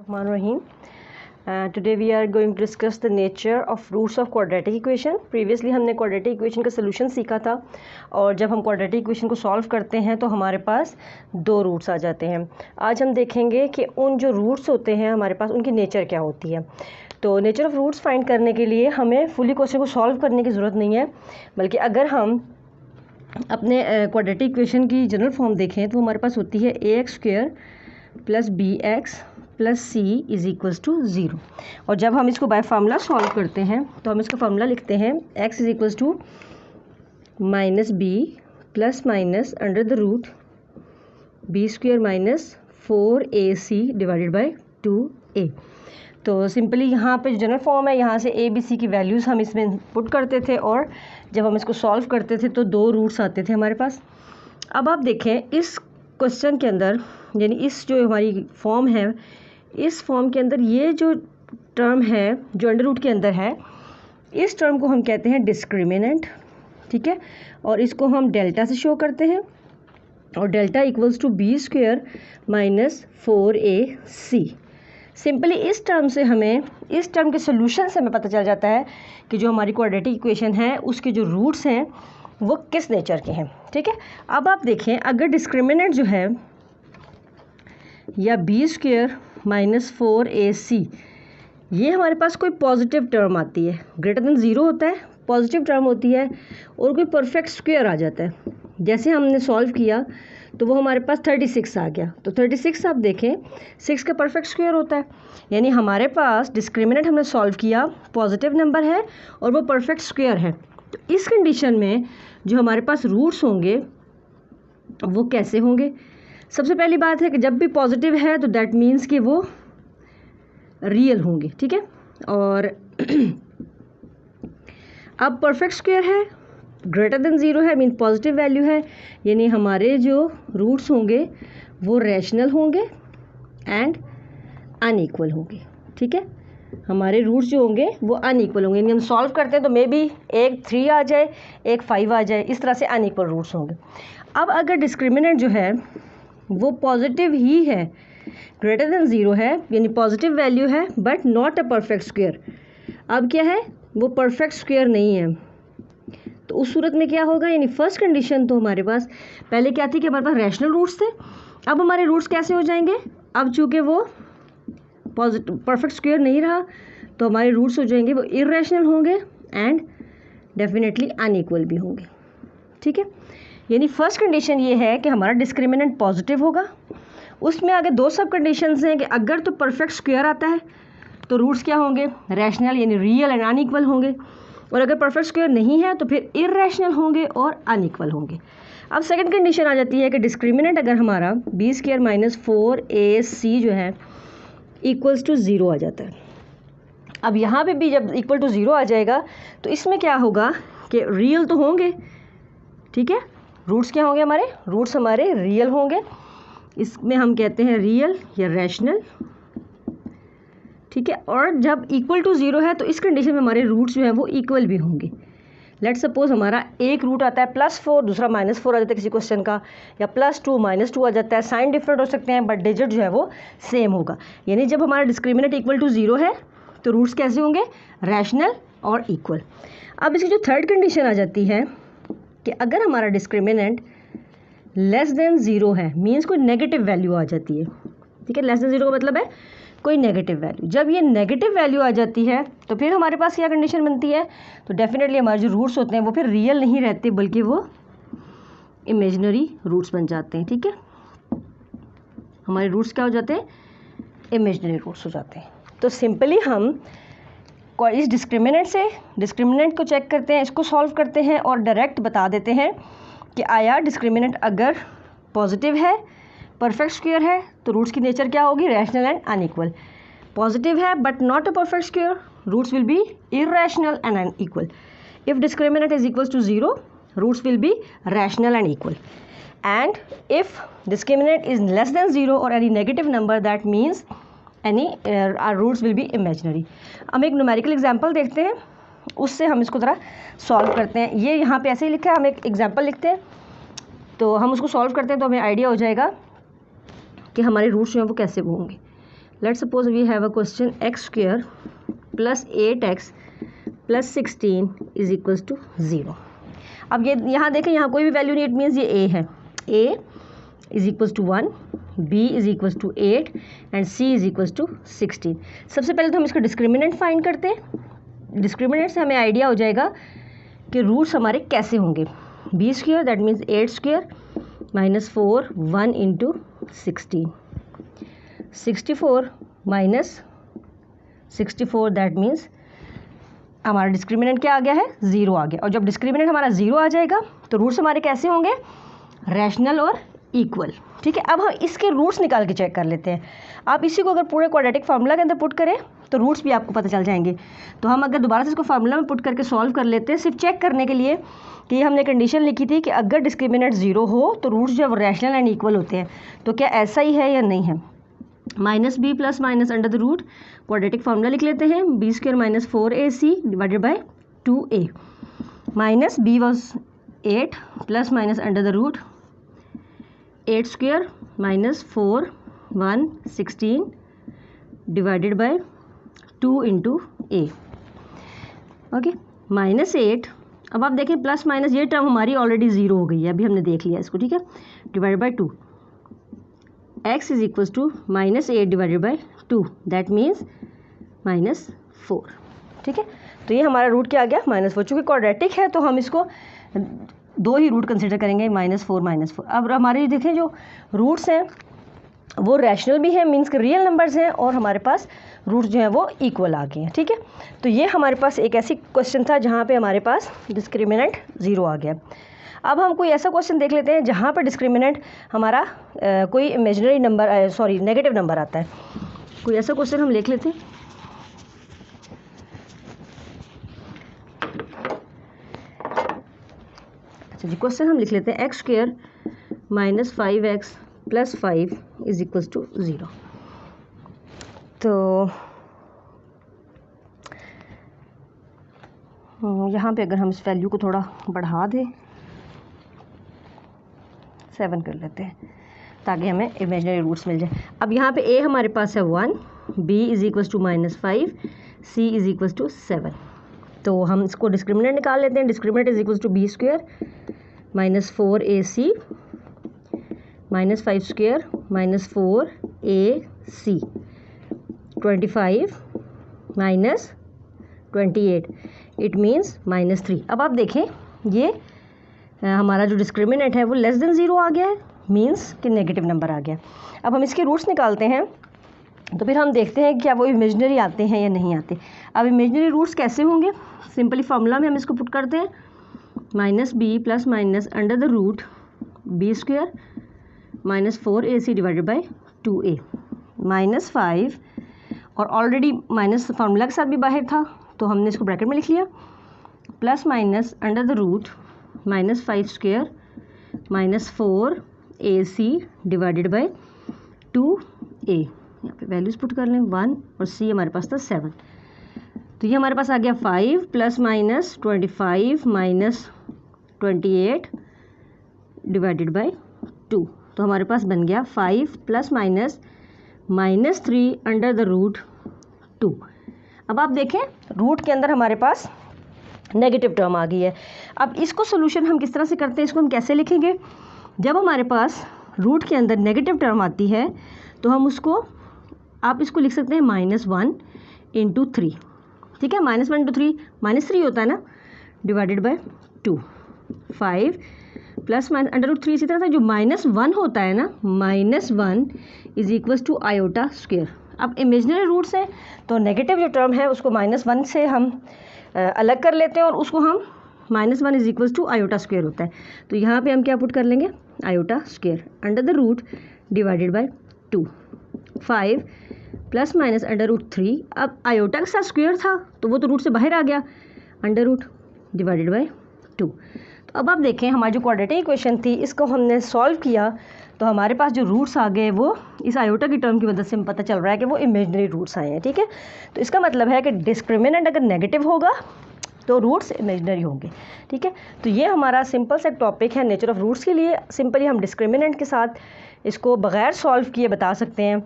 Bismillahirrahmanirrahim. Today we are going to discuss the nature of roots of quadratic equation. Previously हमने quadratic equation का solution सीखा था और जब हम quadratic equation को solve करते हैं तो हमारे पास दो रूट्स आ जाते हैं। आज हम देखेंगे कि उन जो रूट्स होते हैं हमारे पास उनकी नेचर क्या होती है। तो नेचर ऑफ रूट्स फाइंड करने के लिए हमें फुली क्वेश्चन को सॉल्व करने की ज़रूरत नहीं है, बल्कि अगर हम अपने क्वाड्रेटिक इक्वेशन की जनरल फॉर्म देखें तो हमारे पास होती है ax² plus bx plus c is equals to 0। और जब हम इसको बाय फार्मूला सॉल्व करते हैं तो हम इसका फार्मूला लिखते हैं x is equals to minus b plus minus under the root b² minus 4ac divided by 2a। तो सिंपली यहाँ पे जनरल फॉर्म है, यहाँ से a b c की वैल्यूज़ हम इसमें पुट करते थे और जब हम इसको सॉल्व करते थे तो दो रूट्स आते थे हमारे पास। अब आप देखें इस क्वेश्चन के अंदर, यानी इस जो हमारी फॉर्म है, इस फॉर्म के अंदर ये जो टर्म है जो अंडर रूट के अंदर है, इस टर्म को हम कहते हैं डिस्क्रिमिनेंट, ठीक है। और इसको हम डेल्टा से शो करते हैं और delta equals to b² minus 4ac। Simply इस टर्म से हमें, इस टर्म के सोल्यूशन से हमें पता चल जाता है कि जो हमारी क्वाड्रेटिक इक्वेशन है उसके जो रूट्स हैं वो किस नेचर के हैं, ठीक है। अब आप देखें, अगर डिस्क्रिमिनेंट जो है या b² माइनस 4ac ये हमारे पास कोई पॉजिटिव टर्म आती है, ग्रेटर देन 0 होता है, पॉजिटिव टर्म होती है और कोई परफेक्ट स्क्वायर आ जाता है, जैसे हमने सॉल्व किया तो वो हमारे पास 36 आ गया। तो 36 आप देखें 6 का परफेक्ट स्क्वायर होता है, यानी हमारे पास डिस्क्रिमिनेंट हमने सॉल्व किया, पॉजिटिव नंबर है और वो परफेक्ट स्क्वायर है। तो इस कंडीशन में जो हमारे पास रूट्स होंगे वो कैसे होंगे? सबसे पहली बात है कि जब भी पॉजिटिव है तो दैट मीन्स कि वो रियल होंगे, ठीक है। और अब परफेक्ट स्क्वायर है, ग्रेटर देन 0 है, मीन पॉजिटिव वैल्यू है, यानी हमारे जो रूट्स होंगे वो रैशनल होंगे एंड अनइक्वल होंगे, ठीक है। हमारे रूट्स जो होंगे वो अनइक्वल होंगे, यानी हम सॉल्व करते हैं तो मे बी एक 3 आ जाए, एक 5 आ जाए, इस तरह से अनइक्वल रूट्स होंगे। अब अगर डिस्क्रिमिनेंट जो है वो पॉजिटिव ही है, ग्रेटर देन 0 है, यानी पॉजिटिव वैल्यू है but not a perfect square. अब क्या है, वो परफेक्ट स्क्वायर नहीं है, तो उस सूरत में क्या होगा, यानी फर्स्ट कंडीशन तो हमारे पास पहले क्या थी कि हमारे पास रैशनल रूट्स थे, अब हमारे रूट्स कैसे हो जाएंगे, अब चूँकि वो पॉजिटिव परफेक्ट स्क्वायर नहीं रहा तो हमारे रूट्स हो जाएंगे वो इर्रेशनल होंगे एंड डेफिनेटली अनइक्वल भी होंगे, ठीक है। यानी फर्स्ट कंडीशन ये है कि हमारा डिस्क्रिमिनेंट पॉजिटिव होगा। उसमें आगे दो सब कंडीशंस हैं कि अगर तो परफेक्ट स्क्वायर आता है तो रूट्स क्या होंगे, रैशनल यानी रियल एंड अनइक्वल होंगे, और अगर परफेक्ट स्क्वायर नहीं है तो फिर इर्रेशनल होंगे और अनइक्वल होंगे। अब सेकंड कंडीशन आ जाती है कि डिस्क्रिमिनेंट अगर हमारा b² माइनस 4ac जो है इक्वल्स टू 0 आ जाता है। अब यहाँ पे भी जब इक्वल टू 0 आ जाएगा तो इसमें क्या होगा कि रियल तो होंगे, ठीक है, रूट्स क्या होंगे, हमारे रूट्स हमारे रियल होंगे, इसमें हम कहते हैं रियल या रैशनल, ठीक है। और जब इक्वल टू 0 है तो इस कंडीशन में हमारे रूट्स जो है वो इक्वल भी होंगे। लेट्स सपोज हमारा एक रूट आता है +4, दूसरा -4 आ जाता है किसी क्वेश्चन का, या +2 -2 आ जाता है, साइन डिफरेंट हो सकते हैं बट डिजिट जो है वो सेम होगा। यानी जब हमारा डिस्क्रिमिनेंट इक्वल टू 0 है तो रूट्स कैसे होंगे, रैशनल और इक्वल। अब इसकी जो थर्ड कंडीशन आ जाती है कि अगर हमारा डिस्क्रिमिनेंट लेस देन 0 है, मीन्स कोई नेगेटिव वैल्यू आ जाती है, ठीक है। लेस देन 0 का मतलब है कोई नेगेटिव वैल्यू। जब ये नेगेटिव वैल्यू आ जाती है तो फिर हमारे पास क्या कंडीशन बनती है, तो डेफिनेटली हमारे जो रूट्स होते हैं वो फिर रियल नहीं रहते बल्कि वो इमेजिनरी रूट्स बन जाते हैं, ठीक है। हमारे रूट्स क्या हो जाते हैं, इमेजिनरी रूट्स हो जाते हैं। तो सिंपली हम इस डिस्क्रिमिनेंट को चेक करते हैं, इसको सॉल्व करते हैं और डायरेक्ट बता देते हैं कि आया डिस्क्रिमिनेंट अगर पॉजिटिव है, परफेक्ट स्क्वायर है तो रूट्स की नेचर क्या होगी, रैशनल एंड अनइक्वल। पॉजिटिव है but not a perfect square, roots will be irrational and unequal. If discriminant is equals to 0, roots will be rational and equal. And if discriminant is less than 0 और any negative number, that means any roots will be imaginary. हम एक numerical example देखते हैं, उससे हम इसको ज़रा solve करते हैं। ये यहाँ पे ऐसे ही लिखा है, हम एक एग्जाम्पल लिखते हैं तो हम उसको सॉल्व करते हैं तो हमें आइडिया हो जाएगा कि हमारे रूट्स जो हैं वो कैसे होंगे। Let's suppose we have a question x square plus 8x plus 16 is equals to 0। अब ये यहाँ देखें, यहाँ कोई भी वैल्यू नहीं, इट मीन्स ये a है। a is equals to 1, b is equals to 8 and c is equals to 16। सबसे पहले तो हम इसका डिस्क्रिमिनेंट फाइंड करते हैं। डिस्क्रिमिनेंट से हमें आइडिया हो जाएगा कि रूट्स हमारे कैसे होंगे। b square that means 8 square minus 4 1 into 16, 64 minus 64 that means हमारा डिस्क्रिमिनेंट क्या आ गया है, 0 आ गया। और जब डिस्क्रिमिनेंट हमारा 0 आ जाएगा तो रूट्स हमारे कैसे होंगे, रैशनल और इक्वल। ठीक है, अब हम इसके रूट्स निकाल के चेक कर लेते हैं। आप इसी को अगर पूरे क्वाड्रेटिक फार्मूला के अंदर पुट करें तो रूट्स भी आपको पता चल जाएंगे। तो हम अगर दोबारा से इसको फार्मूला में पुट करके सॉल्व कर लेते हैं, सिर्फ चेक करने के लिए कि हमने कंडीशन लिखी थी कि अगर डिस्क्रिमिनेंट 0 हो तो रूट्स जब रैशनल एंड इक्वल होते हैं, तो क्या ऐसा ही है या नहीं है। Minus b plus minus under the root, quadratic formula लिख लेते हैं, b square minus 4ac divided by 2a। Minus b was 8 plus minus under the root 8 square minus 4 1 16 divided by 2 into a। Okay, minus 8। अब आप देखें plus minus ये term हमारी already 0 हो गई है, अभी हमने देख लिया इसको। ठीक है, divided by 2, x is equals to minus 8 divided by 2 that means minus 4। ठीक है, तो ये हमारा रूट क्या आ गया, -4। चूँकि क्वाड्रेटिक है तो हम इसको दो ही रूट कंसिडर करेंगे, -4। अब हमारे देखें जो रूट्स हैं वो रैशनल भी है, मीन्स के रियल नंबर्स हैं, और हमारे पास रूट्स जो हैं वो इक्वल आ गए हैं। ठीक है, तो ये हमारे पास एक ऐसी क्वेश्चन था जहाँ पे हमारे पास डिस्क्रिमिनेंट 0 आ गया। अब हम कोई ऐसा क्वेश्चन देख लेते हैं जहाँ पर डिस्क्रिमिनेंट हमारा कोई इमेजिनरी नंबर नेगेटिव नंबर आता है। कोई ऐसा क्वेश्चन हम लिख लेते हैं। अच्छा जी, क्वेश्चन हम लिख लेते हैं x square minus 5x plus 5 is equals to 0। तो यहाँ पे अगर हम इस वैल्यू को थोड़ा बढ़ा दें, 7 कर लेते हैं ताकि हमें इमेजिनरी रूट्स मिल जाए। अब यहाँ पे a हमारे पास है 1, b is equals to -5, c is equals to 7। तो हम इसको डिस्क्रिमिनेंट निकाल लेते हैं। Discriminant is equals to b square minus 4ac minus 5 square minus 4ac 25 minus 28 it means -3। अब आप देखें ये हमारा जो डिस्क्रिमिनेंट है वो लेस देन 0 आ गया है, मीन्स कि नेगेटिव नंबर आ गया। अब हम इसके रूट्स निकालते हैं तो फिर हम देखते हैं क्या वो इमेजिनरी आते हैं या नहीं आते। अब इमेजिनरी रूट्स कैसे होंगे, सिंपली फार्मूला में हम इसको पुट करते हैं, minus b plus minus under the root b square minus 4ac divided by 2a minus 5, और ऑलरेडी माइनस फार्मूला के साथ भी बाहर था तो हमने इसको ब्रैकेट में लिख लिया, plus minus under the root minus 5 square minus 4ac divided by 2a। यहाँ पे वैल्यूज़ पुट कर लें, 1 और c हमारे पास था 7। तो ये हमारे पास आ गया 5 plus minus 25 minus 28 divided by 2। तो हमारे पास बन गया 5 plus minus -3 under the root 2। अब आप देखें रूट के अंदर हमारे पास नेगेटिव टर्म आ गई है। अब इसको सोल्यूशन हम किस तरह से करते हैं, इसको हम कैसे लिखेंगे। जब हमारे पास रूट के अंदर नेगेटिव टर्म आती है तो हम उसको, आप इसको लिख सकते हैं -1 इंटू 3। ठीक है, -1 इंटू 3 -3 होता है ना, divided by 2। 5 plus minus under root 3 इसी तरह से जो -1 होता है ना, -1 is equals to iota square. अब इमेजिनरी रूट्स हैं तो नेगेटिव जो टर्म है उसको -1 से हम अलग कर लेते हैं और उसको हम -1 is equals to iota square होता है। तो यहाँ पे हम क्या पुट कर लेंगे, iota square under the root divided by 2। 5 plus minus under root 3, अब आयोटा के साथ स्क्वायर था तो वो तो रूट से बाहर आ गया, अंडर रूट डिवाइडेड बाय 2। तो अब आप देखें हमारी जो क्वाड्रेटिक इक्वेशन थी इसको हमने सॉल्व किया तो हमारे पास जो रूट्स आ गए वो इस आयोटा की टर्म की मदद से पता चल रहा है कि वो इमेजिनरी रूट्स आए हैं। ठीक है, तो इसका मतलब है कि डिस्क्रिमिनेंट अगर नेगेटिव होगा तो रूट्स इमेजिनरी होंगे। ठीक है, तो ये हमारा सिंपल सा टॉपिक है नेचर ऑफ रूट्स के लिए। सिंपली हम डिस्क्रिमिनेंट के साथ इसको बग़ैर सॉल्व किए बता सकते हैं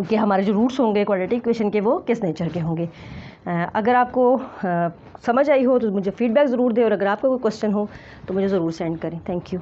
कि हमारे जो रूट्स होंगे क्वाड्रेटिक इक्वेशन के वो किस नेचर के होंगे। अगर आपको समझ आई हो तो मुझे फीडबैक ज़रूर दें, और अगर आपका कोई क्वेश्चन हो तो मुझे ज़रूर सेंड करें। Thank you.